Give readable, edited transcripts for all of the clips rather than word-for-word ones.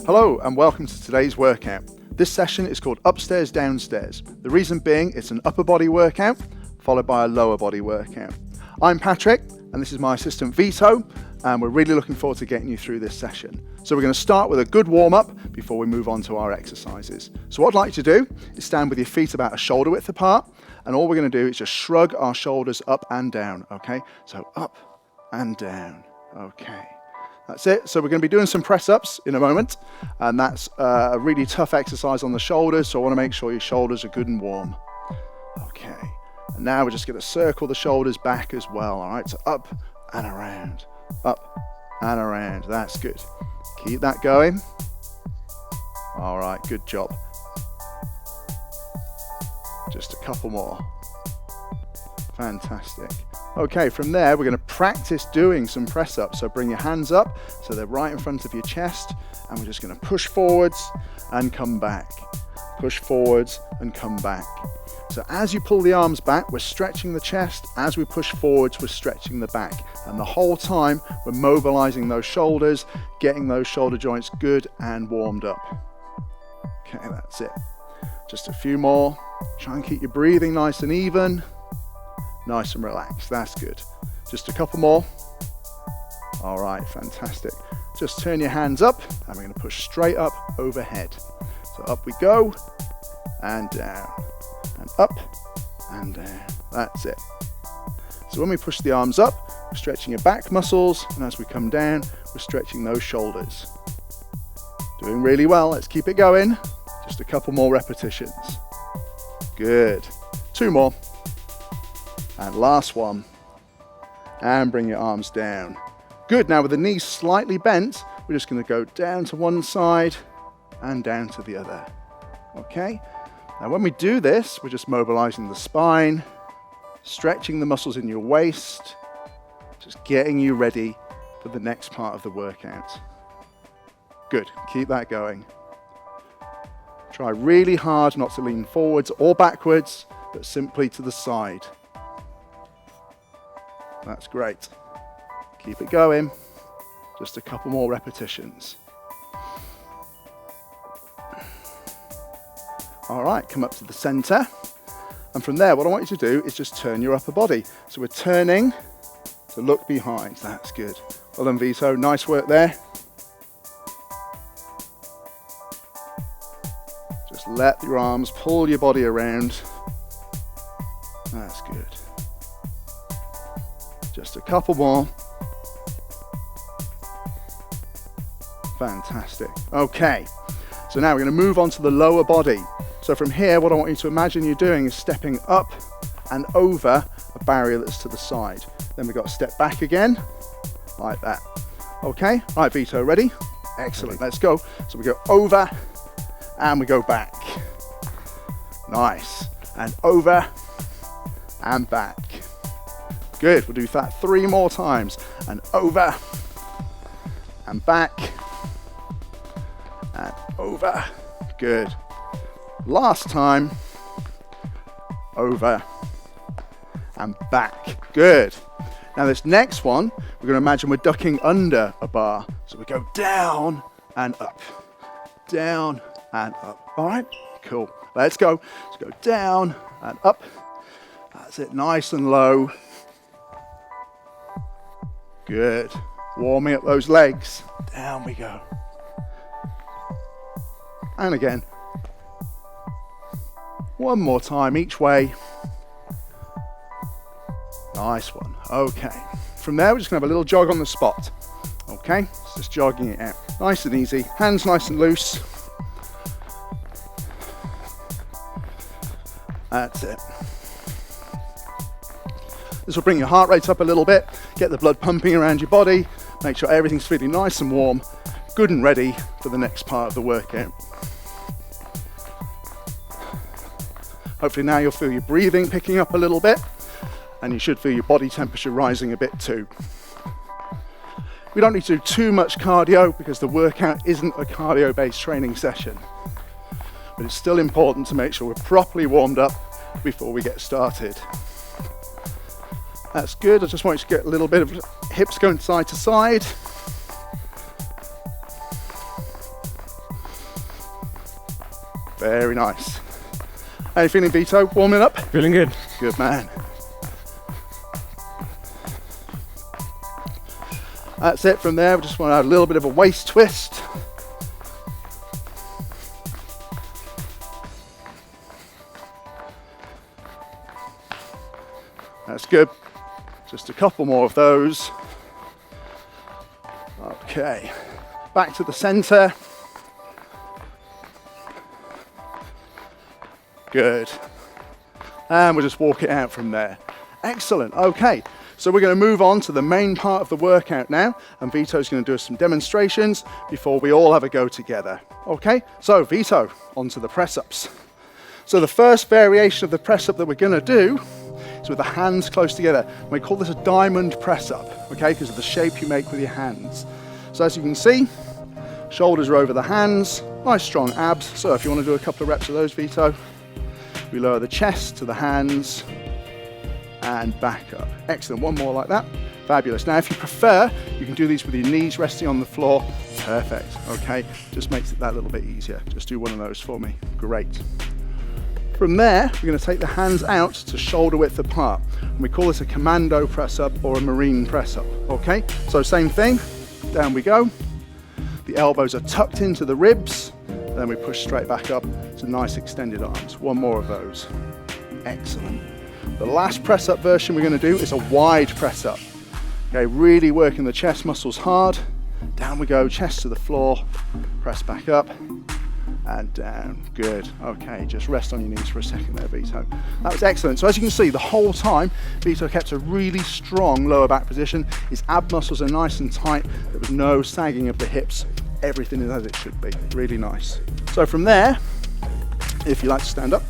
Hello and welcome to today's workout. This session is called Upstairs Downstairs. The reason being it's an upper body workout followed by a lower body workout. I'm Patrick and this is my assistant Vito, and we're really looking forward to getting you through this session. So we're going to start with a good warm-up before we move on to our exercises. So what I'd like you to do is stand with your feet about a shoulder width apart, and all we're going to do is just shrug our shoulders up and down, okay? So up and down, okay. That's it. So we're going to be doing some press-ups in a moment, and that's a really tough exercise on the shoulders, so I want to make sure your shoulders are good and warm. Okay, and now we're just going to circle the shoulders back as well, all right? So up and around, up and around. That's good. Keep that going. All right, good job. Just a couple more. Fantastic. Okay, from there we're going to practice doing some press-ups. So bring your hands up so they're right in front of your chest, and we're just going to push forwards and come back. Push forwards and come back. So as you pull the arms back, we're stretching the chest. As we push forwards, we're stretching the back. And the whole time we're mobilizing those shoulders, getting those shoulder joints good and warmed up. Okay, that's it. Just a few more. Try and keep your breathing nice and even. Nice and relaxed, that's good. Just a couple more. All right, fantastic. Just turn your hands up and we're gonna push straight up overhead. So up we go, and down, and up, and down. That's it. So when we push the arms up, we're stretching your back muscles, and as we come down, we're stretching those shoulders. Doing really well, let's keep it going. Just a couple more repetitions. Good, 2 more. And last one, and bring your arms down. Good, now with the knees slightly bent, we're just gonna go down to one side and down to the other, okay? Now when we do this, we're just mobilizing the spine, stretching the muscles in your waist, just getting you ready for the next part of the workout. Good, keep that going. Try really hard not to lean forwards or backwards, but simply to the side. That's great. Keep it going. Just a couple more repetitions. All right, come up to the center. And from there, what I want you to do is just turn your upper body. So we're turning to look behind. That's good. Well done, Vito. Nice work there. Just let your arms pull your body around. That's good. Just a couple more. Fantastic. Okay, so now we're going to move on to the lower body. So from here, what I want you to imagine you're doing is stepping up and over a barrier that's to the side. Then we've got to step back again, like that. Okay, right, Vito, ready? Excellent, let's go. So we go over and we go back. Nice, and over and back. Good, we'll do that 3 more times. And over, and back, and over. Good. Last time, over, and back. Good. Now this next one, we're going to imagine we're ducking under a bar. So we go down and up, down and up. All right, cool. Let's go. Let's go down and up. That's it, nice and low. Good. Warming up those legs. Down we go. And again. One more time each way. Nice one. Okay. From there, we're just going to have a little jog on the spot. Okay? It's just jogging it out. Nice and easy. Hands nice and loose. That's it. This will bring your heart rate up a little bit, get the blood pumping around your body, make sure everything's feeling nice and warm, good and ready for the next part of the workout. Hopefully now you'll feel your breathing picking up a little bit, and you should feel your body temperature rising a bit too. We don't need to do too much cardio because the workout isn't a cardio-based training session, but it's still important to make sure we're properly warmed up before we get started. That's good. I just want you to get a little bit of hips going side to side. Very nice. How you feeling, Vito? Warming up? Feeling good. Good man. That's it from there. We just want to add a little bit of a waist twist. That's good. Just a couple more of those. Okay. Back to the center. Good. And we'll just walk it out from there. Excellent. Okay. So we're going to move on to the main part of the workout now, and Vito's going to do some demonstrations before we all have a go together. Okay, so Vito, onto the press-ups. So the first variation of the press-up that we're going to do is with the hands close together. We call this a diamond press-up, okay, because of the shape you make with your hands. So as you can see, shoulders are over the hands, nice strong abs. So if you want to do a couple of reps of those, Vito, we lower the chest to the hands, and back up. Excellent, one more like that. Fabulous. Now if you prefer, you can do these with your knees resting on the floor. Perfect, okay. Just makes it that little bit easier. Just do one of those for me. Great. From there, we're going to take the hands out to shoulder width apart. And we call this a commando press up or a marine press up, okay? So same thing, down we go. The elbows are tucked into the ribs. Then we push straight back up to nice extended arms. One more of those. Excellent. The last press up version we're going to do is a wide press up. Okay, really working the chest muscles hard. Down we go, chest to the floor, press back up and down. Good. Okay, just rest on your knees for a second there, Vito. That was excellent. So as you can see, the whole time, Vito kept a really strong lower back position. His ab muscles are nice and tight. There was no sagging of the hips. Everything is as it should be. Really nice. So from there, if you like to stand up,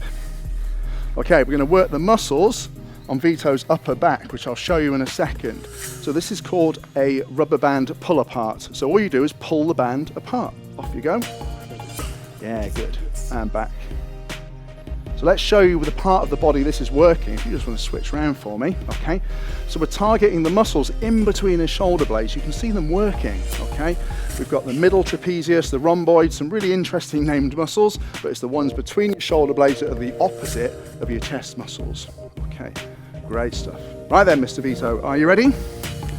okay, we're going to work the muscles on Vito's upper back, which I'll show you in a second. So this is called a rubber band pull apart. So all you do is pull the band apart. Off you go. Yeah, good. And back. So let's show you the part of the body this is working. If you just want to switch around for me, okay? So we're targeting the muscles in between his shoulder blades. You can see them working, okay? We've got the middle trapezius, the rhomboid, some really interesting named muscles, but it's the ones between your shoulder blades that are the opposite of your chest muscles. Okay, great stuff. Right then, Mr. Vito, are you ready?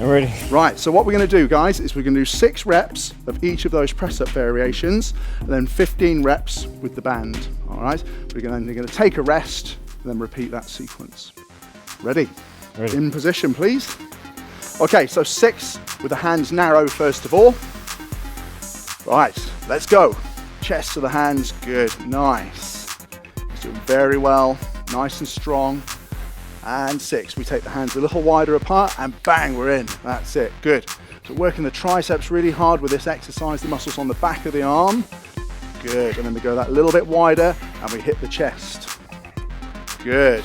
I'm ready. Right, so what we're going to do, guys, is we're going to do 6 reps of each of those press-up variations, and then 15 reps with the band, all right? We're going to take a rest, and then repeat that sequence. Ready? Ready. In position, please. Okay, so 6 with the hands narrow first of all. Right, let's go. Chest to the hands, good, nice. He's doing very well, nice and strong. And 6, we take the hands a little wider apart and bang, we're in. That's it, good. So working the triceps really hard with this exercise, the muscles on the back of the arm. Good, and then we go that little bit wider and we hit the chest. Good.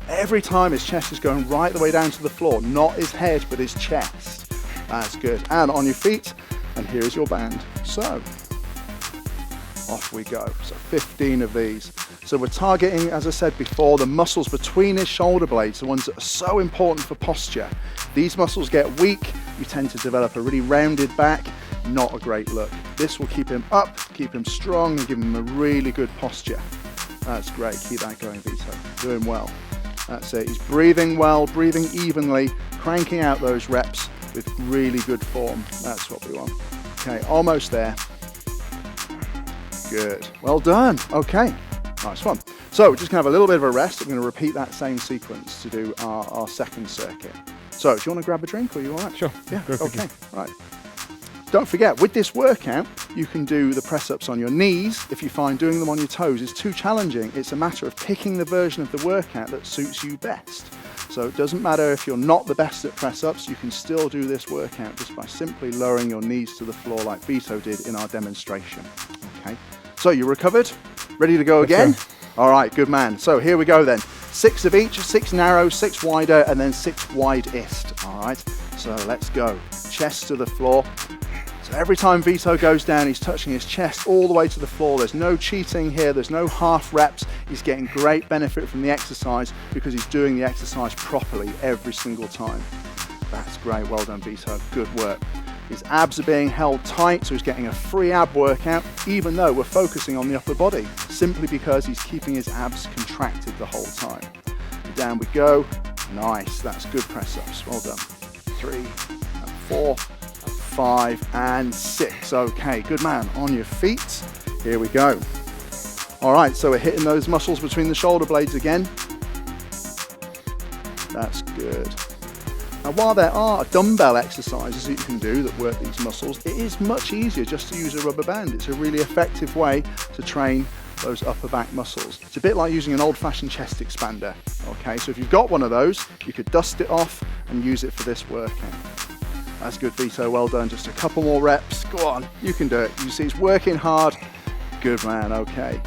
Every time his chest is going right the way down to the floor, not his head, but his chest. That's good. And on your feet, and here's your band. So, off we go. So 15 of these. So we're targeting, as I said before, the muscles between his shoulder blades, the ones that are so important for posture. These muscles get weak, you tend to develop a really rounded back, not a great look. This will keep him up, keep him strong, and give him a really good posture. That's great, keep that going, Vito. Doing well. That's it, he's breathing well, breathing evenly, cranking out those reps with really good form. That's what we want. Okay, almost there. Good, well done, okay. Nice one. So we're just going to have a little bit of a rest. I'm going to repeat that same sequence to do our second circuit. So do you want to grab a drink or are you all right? Sure. Yeah, okay, right. Don't forget, with this workout, you can do the press-ups on your knees if you find doing them on your toes is too challenging. It's a matter of picking the version of the workout that suits you best. So it doesn't matter if you're not the best at press-ups, you can still do this workout just by simply lowering your knees to the floor like Vito did in our demonstration. Okay, so you recovered? Ready to go again? Sure. All right, good man. So here we go then. 6 of each, 6 narrow, 6 wider, and then 6 wide-ist. All right, so let's go. Chest to the floor. So every time Vito goes down, he's touching his chest all the way to the floor. There's no cheating here. There's no half reps. He's getting great benefit from the exercise because he's doing the exercise properly every single time. That's great. Well done, Vito. Good work. His abs are being held tight, so he's getting a free ab workout, even though we're focusing on the upper body. simply because he's keeping his abs contracted the whole time. Down we go. Nice, that's good press-ups. Well done. 3 and 4 and 5 and 6. Okay, good man. On your feet. Here we go. All right, so we're hitting those muscles between the shoulder blades again. That's good. Now, while there are dumbbell exercises that you can do that work these muscles, it is much easier just to use a rubber band. It's a really effective way to train those upper back muscles. It's a bit like using an old-fashioned chest expander. Okay, so if you've got one of those, you could dust it off and use it for this workout. That's good, Vito, well done. Just a couple more reps. Go on, you can do it. You see, it's working hard. Good man, okay.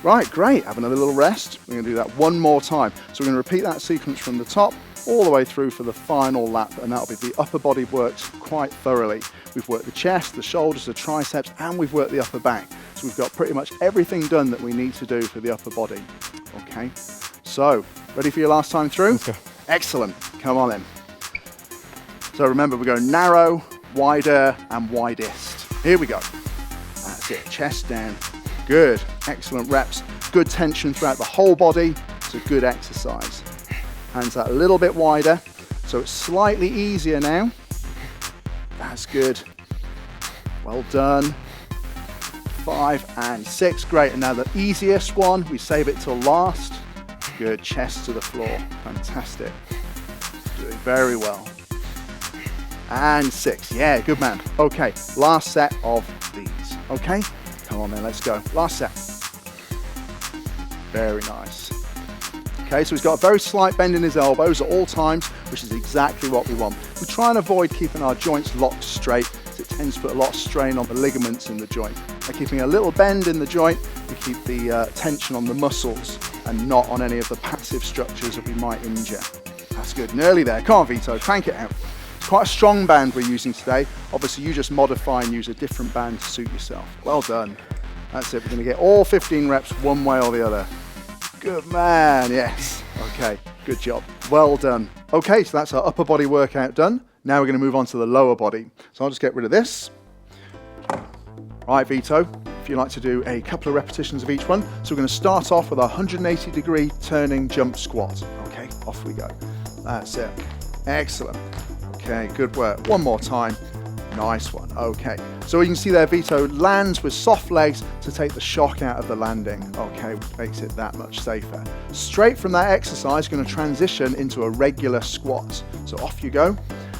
Right, great, have another little rest. We're gonna do that one more time. So we're gonna repeat that sequence from the top all the way through for the final lap, and that'll be the upper body worked quite thoroughly. We've worked the chest, the shoulders, the triceps, and we've worked the upper back. So we've got pretty much everything done that we need to do for the upper body. Okay, so ready for your last time through? Let's go. Excellent, come on then. So remember, we're going narrow, wider, and widest. Here we go. That's it, chest down. Good, excellent reps. Good tension throughout the whole body. It's a good exercise. Hands out a little bit wider, so it's slightly easier now. That's good. Well done. 5 and 6, great. And now the easiest one, we save it till last. Good, chest to the floor, fantastic. Doing very well. And 6, yeah, good man. Okay, last set of these, okay? Come on then, let's go. Last set. Very nice. Okay, so he's got a very slight bend in his elbows at all times, which is exactly what we want. We try and avoid keeping our joints locked straight, because it tends to put a lot of strain on the ligaments in the joint. By keeping a little bend in the joint, we keep the tension on the muscles and not on any of the passive structures that we might injure. That's good, nearly there. Come on, Vito, crank it out. It's quite a strong band we're using today. Obviously, you just modify and use a different band to suit yourself. Well done. That's it, we're gonna get all 15 reps one way or the other. Good man, yes. Okay, good job. Well done. Okay, so that's our upper body workout done. Now we're gonna move on to the lower body. So I'll just get rid of this. Right, Vito, if you like to do a couple of repetitions of each one. So we're gonna start off with our 180-degree turning jump squat. Okay, off we go. That's it. Excellent. Okay, good work. One more time. Nice one. Okay, so you can see there Vito lands with soft legs to take the shock out of the landing. Okay, makes it that much safer. Straight from that exercise, going to transition into a regular squat. So off you go.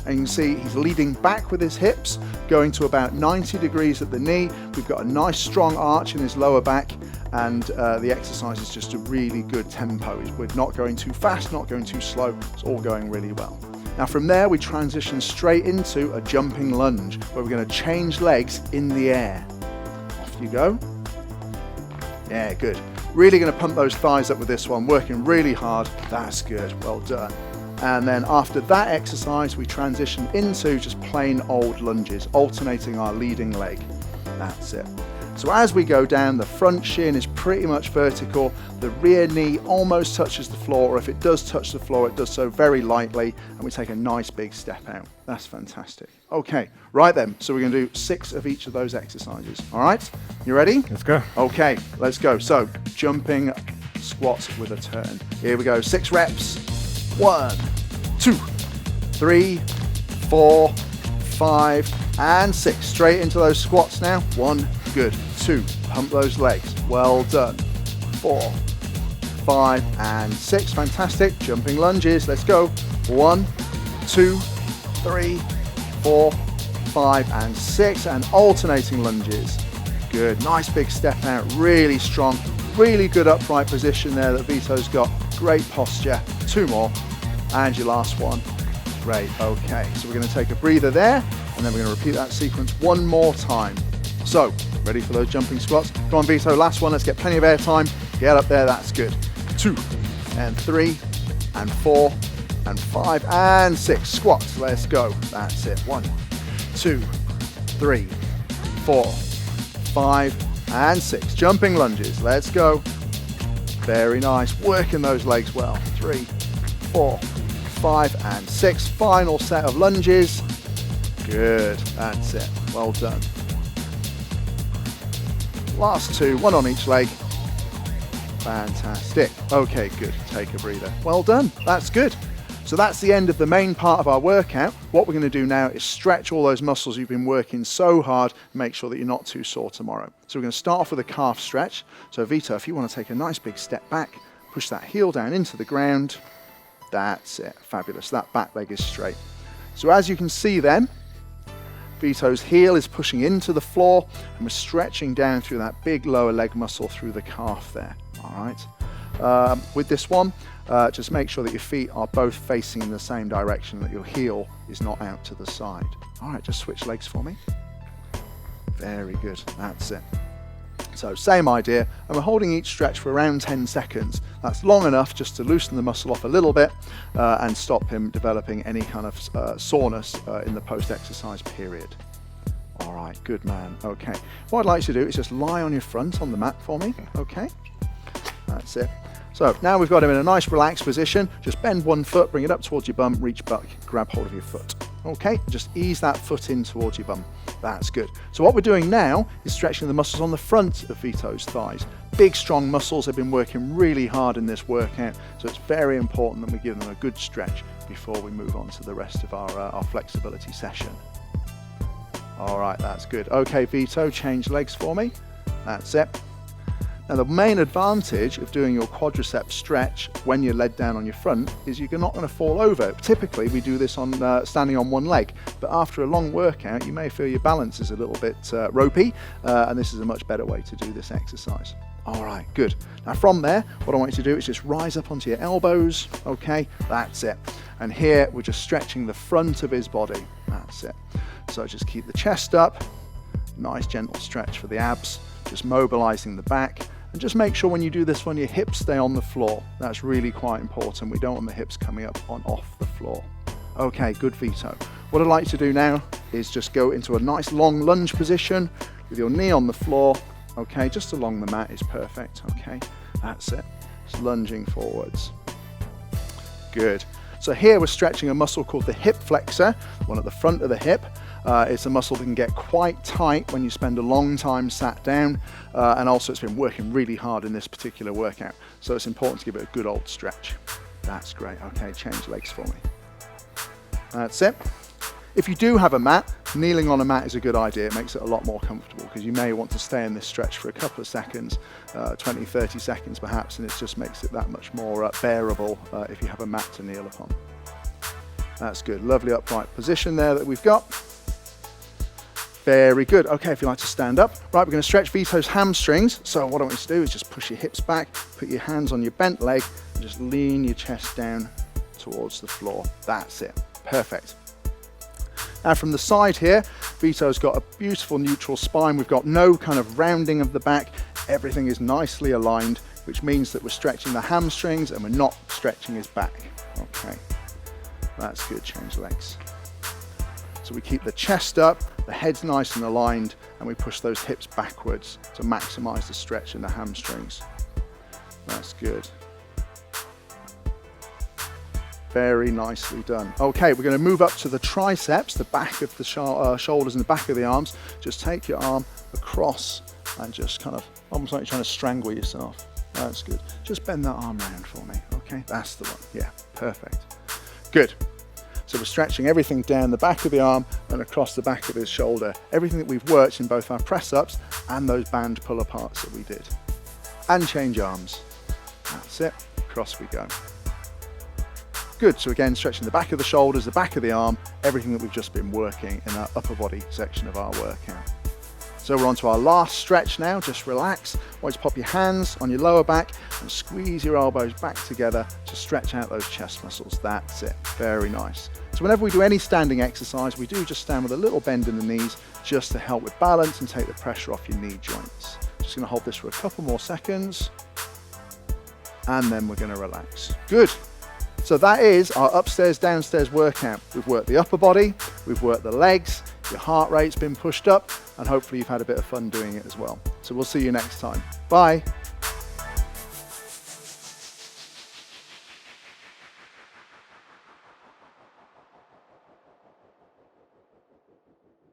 And you can see he's leading back with his hips, going to about 90 degrees at the knee. We've got a nice strong arch in his lower back, and the exercise is just a really good tempo. We're not going too fast, not going too slow. It's all going really well. Now from there, we transition straight into a jumping lunge, where we're going to change legs in the air. Off you go. Yeah, good. Really going to pump those thighs up with this one, working really hard. That's good, well done. And then after that exercise, we transition into just plain old lunges, alternating our leading leg. That's it. So as we go down, the front shin is pretty much vertical, the rear knee almost touches the floor, or if it does touch the floor, it does so very lightly, and we take a nice big step out. That's fantastic. Okay, right then, so we're going to do 6 of each of those exercises. All right, you ready? Let's go. Okay, let's go. So, jumping squats with a turn. Here we go, 6 reps. 1, 2, 3, 4, 5, and 6. Straight into those squats now. 1, good. 2, pump those legs. Well done. 4, 5, and 6. Fantastic. Jumping lunges. Let's go. 1, 2, 3, 4, 5, and 6. And alternating lunges. Good. Nice big step out. Really strong. Really good upright position there that Vito's got. Great posture. 2 more. And your last one. Great. Okay. So we're going to take a breather there, and then we're going to repeat that sequence one more time. So, ready for those jumping squats? Come on, Vito, last one. Let's get plenty of air time. Get up there, that's good. 2, and 3, and 4, and 5, and 6. Squats, let's go. That's it. 1, 2, 3, 4, 5, and 6. Jumping lunges, let's go. Very nice. Working those legs well. 3, 4, 5, and 6. Final set of lunges. Good, that's it. Well done. Last 2, 1 on each leg. Fantastic. Okay, good. Take a breather. Well done. That's good. So that's the end of the main part of our workout. What we're going to do now is stretch all those muscles you've been working so hard, make sure that you're not too sore tomorrow. So we're going to start off with a calf stretch. So Vito, if you want to take a nice big step back, push that heel down into the ground. That's it. Fabulous. That back leg is straight. So as you can see then, Vito's heel is pushing into the floor and we're stretching down through that big lower leg muscle through the calf there. All right. With this one, just make sure that your feet are both facing in the same direction, that your heel is not out to the side. All right, just switch legs for me. Very good. That's it. So same idea, and we're holding each stretch for around 10 seconds. That's long enough just to loosen the muscle off a little bit and stop him developing any kind of soreness in the post-exercise period. All right, good man. Okay, what I'd like you to do is just lie on your front on the mat for me. Okay, that's it. So now we've got him in a nice relaxed position. Just bend one foot, bring it up towards your bum, reach back, grab hold of your foot. Okay, just ease that foot in towards your bum. That's good. So what we're doing now is stretching the muscles on the front of Vito's thighs. Big, strong muscles. They've been working really hard in this workout, so it's very important that we give them a good stretch before we move on to the rest of our flexibility session. All right, that's good. Okay, Vito, change legs for me. That's it. Now the main advantage of doing your quadricep stretch when you're laid down on your front is you're not going to fall over. Typically we do this on standing on one leg, but after a long workout you may feel your balance is a little bit ropey, and this is a much better way to do this exercise. All right, good. Now from there, what I want you to do is just rise up onto your elbows. Okay, that's it. And here we're just stretching the front of his body. That's it. So just keep the chest up, nice gentle stretch for the abs, just mobilizing the back. And just make sure when you do this one, your hips stay on the floor. That's really quite important. We don't want the hips coming up on off the floor. Okay, good, Vito. What I'd like to do now is just go into a nice long lunge position with your knee on the floor. Okay, just along the mat is perfect. Okay, that's it. Just lunging forwards. Good. So here we're stretching a muscle called the hip flexor, one at the front of the hip. It's a muscle that can get quite tight when you spend a long time sat down, and also it's been working really hard in this particular workout. So it's important to give it a good old stretch. That's great. Okay, change legs for me. That's it. If you do have a mat, kneeling on a mat is a good idea. It makes it a lot more comfortable because you may want to stay in this stretch for a couple of seconds, 20, 30 seconds perhaps, and it just makes it that much more bearable if you have a mat to kneel upon. That's good. Lovely upright position there that we've got. Very good. Okay, if you like to stand up. Right, we're going to stretch Vito's hamstrings. So what I want you to do is just push your hips back, put your hands on your bent leg, and just lean your chest down towards the floor. That's it. Perfect. Now from the side here, Vito's got a beautiful neutral spine. We've got no kind of rounding of the back. Everything is nicely aligned, which means that we're stretching the hamstrings and we're not stretching his back. Okay, that's good. Change legs. So we keep the chest up, the head's nice and aligned, and we push those hips backwards to maximize the stretch in the hamstrings. That's good. Very nicely done. Okay, we're going to move up to the triceps, the back of the shoulders and the back of the arms. Just take your arm across and just kind of, almost like you're trying to strangle yourself. That's good. Just bend that arm round for me. Okay, that's the one. Yeah, perfect. Good. So we're stretching everything down the back of the arm and across the back of his shoulder. Everything that we've worked in both our press-ups and those band pull-aparts that we did. And change arms. That's it. Across we go. Good, so again, stretching the back of the shoulders, the back of the arm, everything that we've just been working in that upper body section of our workout. So we're on to our last stretch now. Just relax. I want you to pop your hands on your lower back and squeeze your elbows back together to stretch out those chest muscles. That's it. Very nice. So whenever we do any standing exercise, we do just stand with a little bend in the knees just to help with balance and take the pressure off your knee joints. Just going to hold this for a couple more seconds and then we're going to relax. Good. So that is our upstairs, downstairs workout. We've worked the upper body, we've worked the legs, your heart rate's been pushed up, and hopefully you've had a bit of fun doing it as well. So we'll see you next time. Bye.